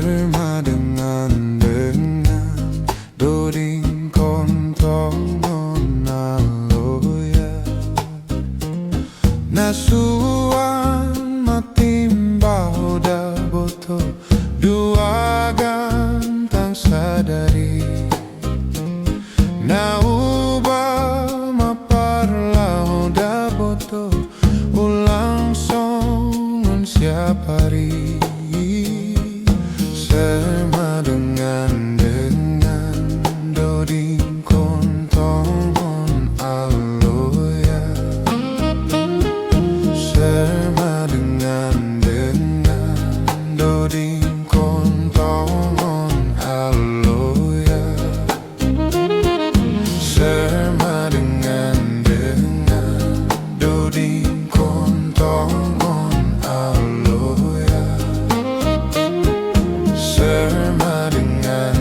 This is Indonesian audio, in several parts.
Serma dengan Dodingkon tongon aloya suan timbaho boto dua gantang sadari ubah parlaho boto Ulang songon siapari Serma dengan Dodingkon tongon aloya Serma dengan Dodingkon tongon aloya Serma dengan Dodingkon tongon aloya Serma dengan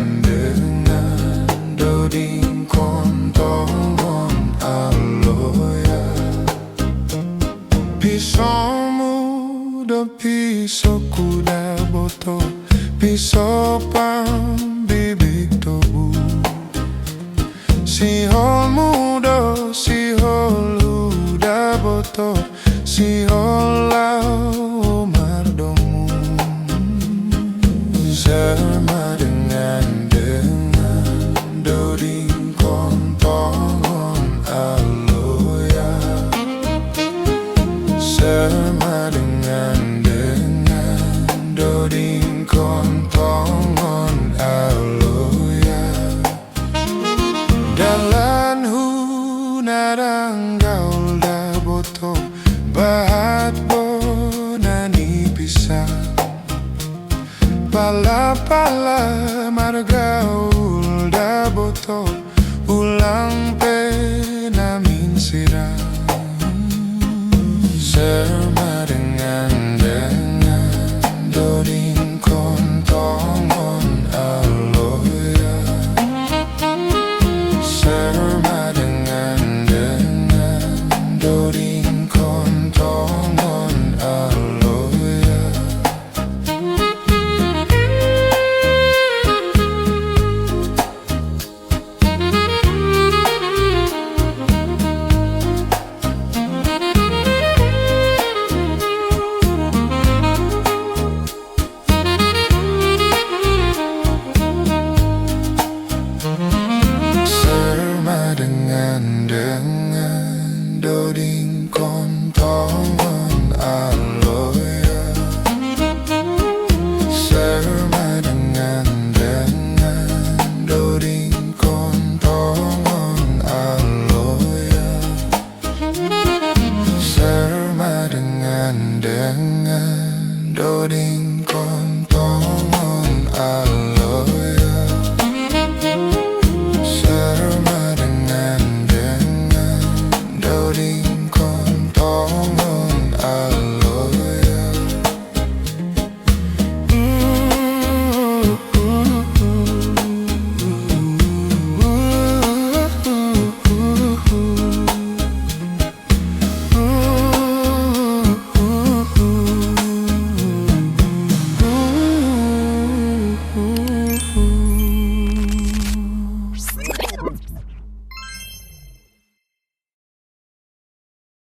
Dodingkon tongon aloya Pisomu do pisoku da boto Piso pambibik tobu Siholmu do siholhu da boto Siholau mardomu Serma dengan Dodingkon tongon aloya Serma dengan Dodingkon tongon aloya Dalan hunarang gaul da boto Bahat bonani pisah Pala-pala margaul da boto Ulang pe namin sirah